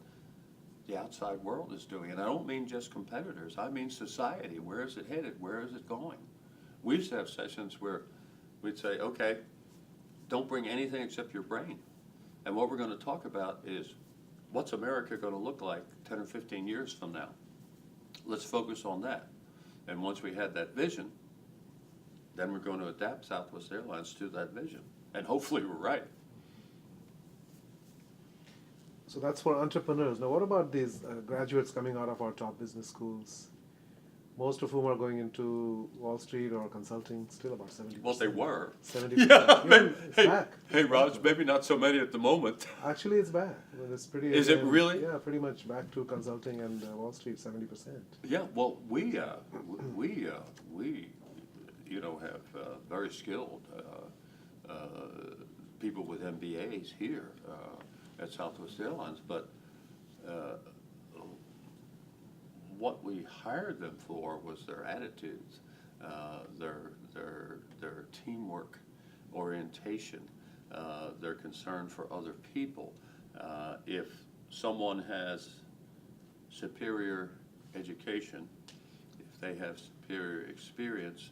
the outside world is doing. And I don't mean just competitors. I mean society. Where is it headed? Where is it going? We used to have sessions where we'd say, okay, don't bring anything except your brain. And what we're going to talk about is, what's America going to look like 10 or 15 years from now? Let's focus on that. And once we had that vision, then we're going to adapt Southwest Airlines to that vision. And hopefully we're right. So that's for entrepreneurs. Now what about these graduates coming out of our top business schools? most of whom are going into Wall Street or consulting, still about 70%. Well, they were. 70%. Yeah, Even it's hey, back. hey, Raj, maybe not so many at the moment. Actually, it's back. Well, it's pretty. Is it really? Yeah, pretty much back to consulting and Wall Street, 70%. Yeah, well, we, you know, have very skilled people with MBAs here at Southwest Airlines, but what we hired them for was their attitudes, their teamwork orientation, their concern for other people. If someone has superior education, if they have superior experience,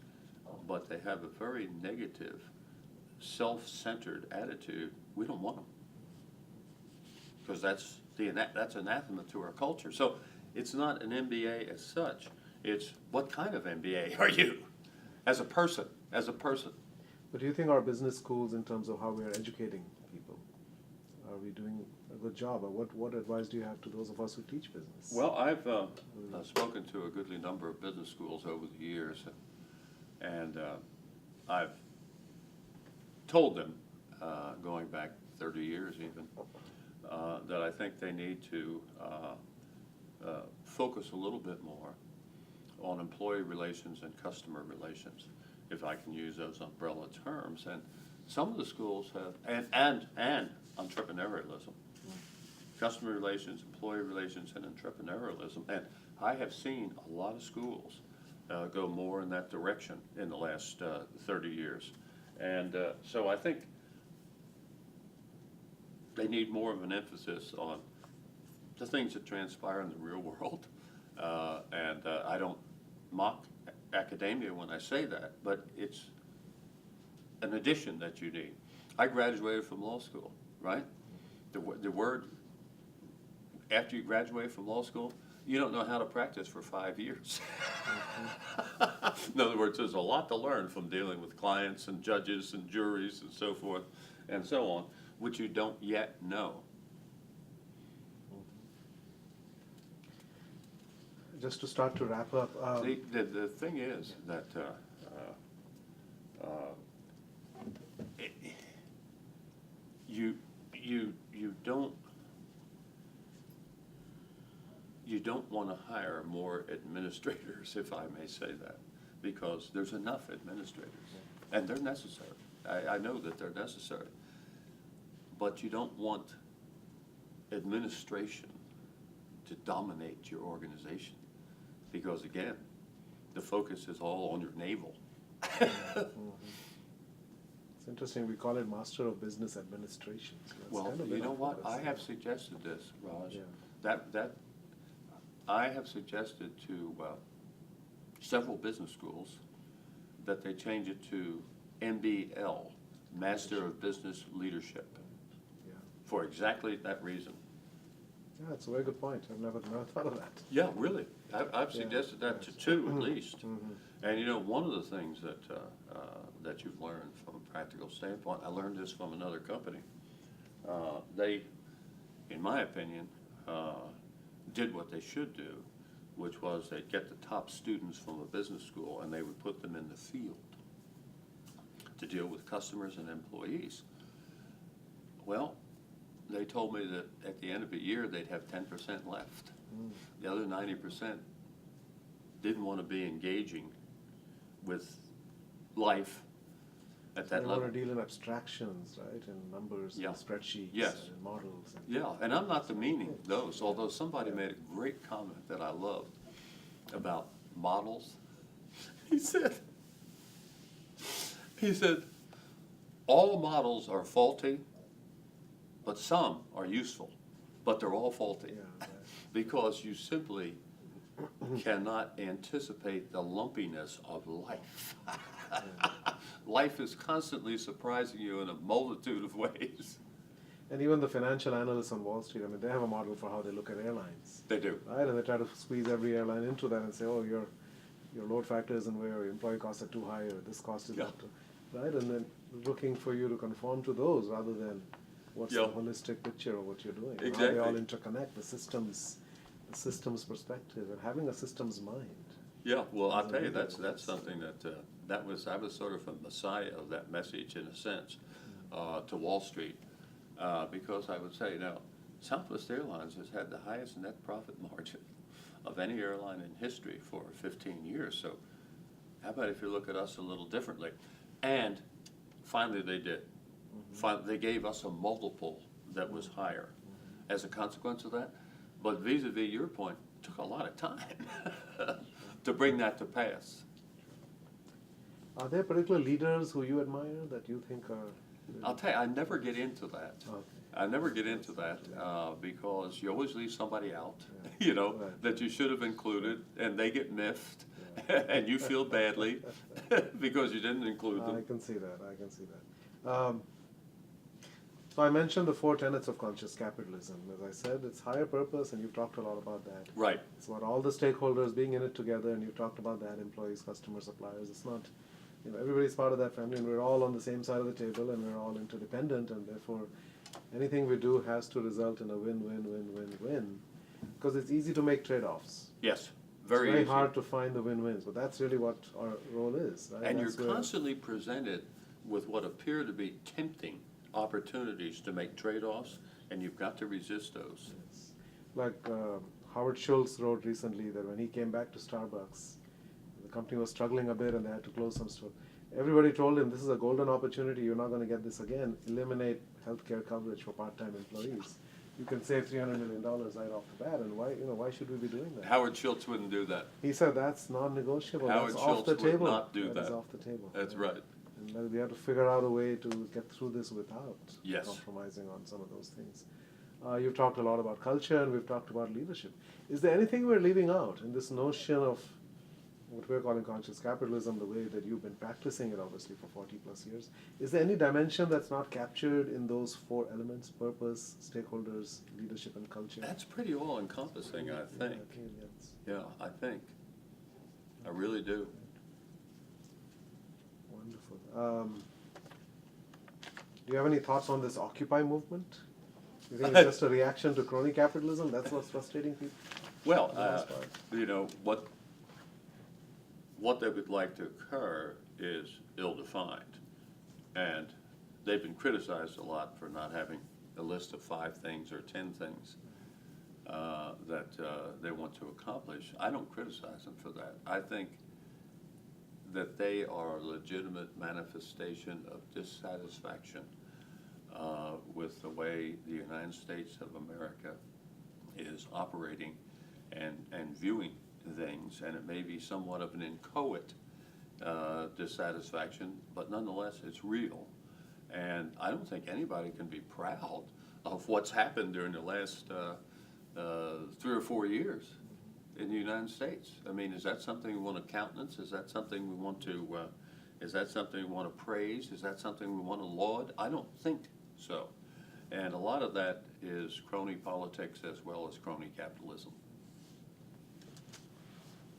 but they have a very negative, self-centered attitude, we don't want them, because that's anathema to our culture. So it's not an MBA as such. It's what kind of MBA are you as a person, But do you think our business schools, in terms of how we are educating people, are we doing a good job? Or what advice do you have to those of us who teach business? Well, I've spoken to a goodly number of business schools over the years, and I've told them, going back 30 years even, that I think they need to focus a little bit more on employee relations and customer relations, if I can use those umbrella terms. And some of the schools have, and entrepreneurialism, customer relations, employee relations, and entrepreneurialism. And I have seen a lot of schools go more in that direction in the last 30 years. And so I think they need more of an emphasis on the things that transpire in the real world. And I don't mock academia when I say that, but it's an addition that you need. I graduated from law school, right? The word, after you graduate from law school, you don't know how to practice for 5 years. In other words, there's a lot to learn from dealing with clients and judges and juries and so forth and so on, which you don't yet know. Just to start to wrap up. The thing is that you don't want to hire more administrators, if I may say that, because there's enough administrators, and they're necessary. I know that they're necessary, but you don't want administration to dominate your organization, because again, the focus is all on your navel. It's interesting, we call it Master of Business Administration. So that's Well, kind of you been know our what, focus. I have suggested this, Raj, Yeah. that I have suggested to several business schools that they change it to MBL, Master of Business Leadership, Yeah. for exactly that reason. Yeah, it's a very good point. I've never thought of that. Yeah, really. I've Yeah, suggested that to yes. two at least. Mhm. And you know, one of the things that that you've learned from a practical standpoint, I learned this from another company. They, in my opinion, did what they should do, which was they'd get the top students from a business school and they would put them in the field to deal with customers and employees. Well, they told me that at the end of the year they'd have 10% left. The other 90% didn't want to be engaging with life at that They level. want to deal in abstractions, right, and numbers, Yeah. and spreadsheets, Yes. and models. And Yeah, and I'm not demeaning those, although somebody made a great comment that I loved about models. He said, all models are faulty, but some are useful, but they're all faulty. Yeah, right. Because you simply cannot anticipate the lumpiness of life. Life is constantly surprising you in a multitude of ways. And even the financial analysts on Wall Street, I mean, they have a model for how they look at airlines, They do. right? And they try to squeeze every airline into that and say, oh, your load factor isn't where, your employee costs are too high, or this cost is Yeah. not too, right? And then looking for you to conform to those rather than what's Yeah. the holistic picture of what you're doing. and How they all Exactly. interconnect, the systems perspective, and having a systems mind. Yeah, well, I'll as a tell you, leader. that's something that I was sort of a messiah of that message in a sense, to Wall Street. Because I would say, now, Southwest Airlines has had the highest net profit margin of any airline in history for 15 years. So how about if you look at us a little differently? And finally they did. They gave us a multiple that was higher as a consequence of that. But vis-a-vis your point, it took a lot of time to bring that to pass. Are there particular leaders who you admire that you think are? I'll tell you, I never get into that. Okay. I never get into that because you always leave somebody out, Yeah. right, that you should have included, and they get miffed, and you feel badly because you didn't include them. I can see that. I can see that. So I mentioned the 4 tenets of conscious capitalism. As I said, it's higher purpose, and you've talked a lot about that. Right. It's about all the stakeholders being in it together, and you've talked about that: employees, customers, suppliers. It's not, everybody's part of that family, and we're all on the same side of the table, and we're all interdependent, and therefore anything we do has to result in a win-win-win-win-win, because it's easy to make trade-offs. Yes. It's Very very easy. hard to find the win-wins, but that's really what our role is, right? And That's you're where- constantly presented with what appear to be tempting opportunities to make trade-offs, and you've got to resist those. Yes. Like Howard Schultz wrote recently that when he came back to Starbucks, the company was struggling a bit and they had to close some stores. Everybody told him, this is a golden opportunity, you're not going to get this again. Eliminate healthcare coverage for part-time employees. You can save $300 million right off the bat, and why should we be doing that? Howard Schultz wouldn't do that. He said that's non-negotiable. Howard That's Schultz off the would table. not do That is that. off the table. That's Yeah. right. And then we have to figure out a way to get through this without Yes. compromising on some of those things. You've talked a lot about culture, and we've talked about leadership. Is there anything we're leaving out in this notion of what we're calling conscious capitalism, the way that you've been practicing it obviously for 40 plus years? Is there any dimension that's not captured in those 4 elements: purpose, stakeholders, leadership, and culture? That's pretty all-encompassing, I think. Yeah, okay, yes. Yeah, I think. I really do. Wonderful. Do you have any thoughts on this Occupy movement? You think it's just a reaction to crony capitalism? That's what's frustrating people? Well, For the most part. What they would like to occur is ill-defined. And they've been criticized a lot for not having a list of 5 things or 10 things that they want to accomplish. I don't criticize them for that. I think that they are a legitimate manifestation of dissatisfaction with the way the United States of America is operating and viewing things, and it may be somewhat of an inchoate dissatisfaction, but nonetheless it's real. And I don't think anybody can be proud of what's happened during the last 3 or 4 years in the United States. I mean, is that something we want to countenance? Is that something we want to praise? Is that something we want to laud? I don't think so. And a lot of that is crony politics as well as crony capitalism.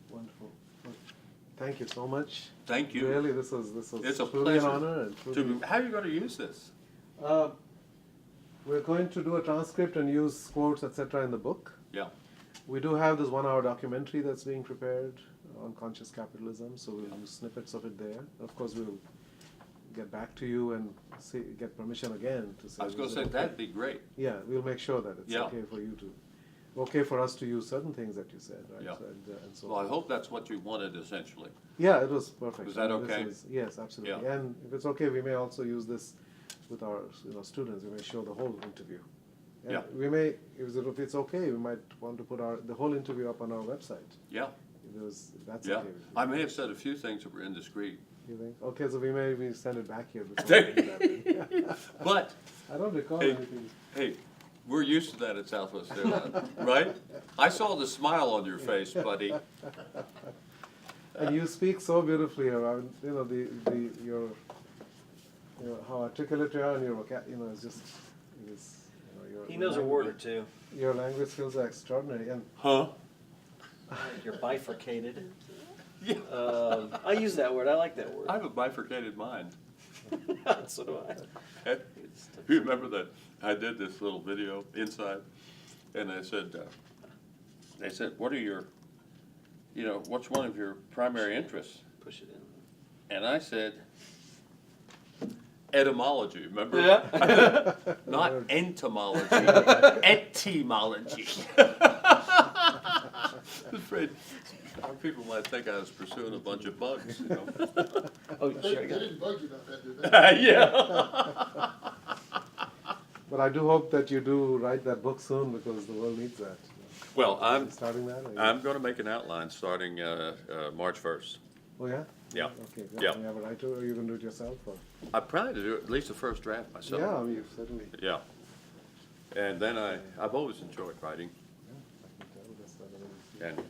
Wonderful. Well, thank you so much. Thank you. Really, this was It's a truly an pleasure. honor. And truly, How are you going to use this? we're going to do a transcript and use quotes, etc. in the book. Yeah. We do have this 1-hour documentary that's being prepared on conscious capitalism, so we'll use snippets of it there. Of course, we'll get back to you and get permission again to say. I was going to is say, it okay? that'd be great. Yeah, we'll make sure that it's Yeah. okay for us to use certain things that you said, right? Yeah. And so Well, I hope that's what you wanted essentially. Yeah, it was perfect. Was that I mean, this okay? Yes, absolutely. Yeah. And if it's okay, we may also use this with our students. We may show the whole interview. And Yeah. we may, if it's okay, we might want to put the whole interview up on our website. Yeah. If that's Yeah. okay with you. I may have said a few things that were indiscreet. You think? Okay, so we may send it back here. before There- we do that then. But, I don't recall Hey. anything. hey, we're used to that at Southwest Airlines, right? I saw the smile on your face, buddy. And you speak so beautifully around, how articulate you are, and your it's just, He knows a word or two. Your language skills are extraordinary, and Huh? You're bifurcated. Yeah. I use that word. I like that word. I have a bifurcated mind. So do I. You remember that I did this little video inside, and I said, they said, what are your, you know, what's one of your primary interests? Push it in. And I said, etymology, remember? Yeah. Not entomology, etymology. Afraid our people might think I was pursuing a bunch of bugs, you know? Oh, They sure. I got it. didn't bug you about that, did they? Yeah. But I do hope that you do write that book soon because the world needs that. Well, Are you starting that? or you- I'm gonna make an outline starting, March 1st. Oh, yeah? Yeah. Okay, good. Yeah. You have a writer or are you gonna do it yourself or? I plan to do at least the first draft myself. Yeah, I mean, certainly. Yeah. And then I've always enjoyed writing Yeah, I can tell that's not an easy- and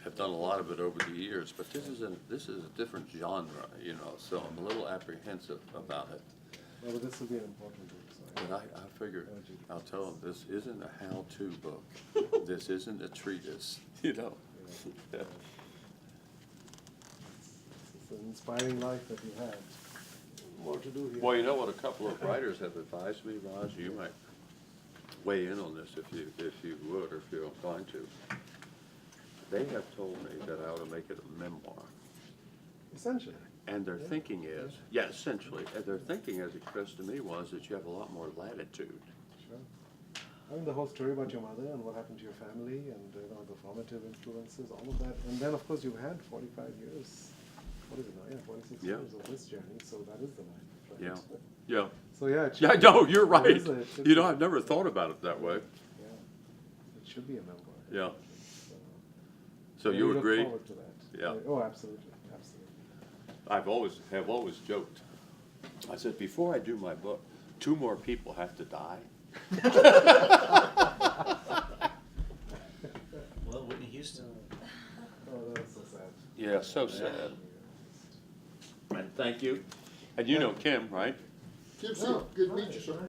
have done a lot of it over the years, but this is a different genre, you know, so I'm a little apprehensive about it. Well, but this will be an important book, so. But I figure, I'll tell them, this isn't a how-to book. This isn't a treatise, you know? Yeah. It's an inspiring life that you had. More to do here. Well, you know what, a couple of writers have advised me, Raj, you might weigh in on this if you would, or if you're inclined to. They have told me that I ought to make it a memoir. Essentially. And their thinking is, yeah, essentially, and their thinking as expressed to me was that you have a lot more latitude. Sure. I mean, the whole story about your mother and what happened to your family and, you know, the formative influences, all of that. And then, of course, you've had 45 years, what is it now? Yeah, 46 Yeah. years of this journey, so that is the life, right? Yeah, yeah. So, yeah, it should Yeah, be- no, you're it right. is a- it should You be- know, I've never thought about it that way. Yeah, it should be a memoir. Yeah. So, So we you look agree? forward to that. Yeah. Oh, absolutely, absolutely. Have always joked. I said, before I do my book, 2 more people have to die. Well, Whitney Houston. Oh, that's so sad. Yeah, so sad. And thank you. And you know Kim, right? Kim, good to meet you, sir.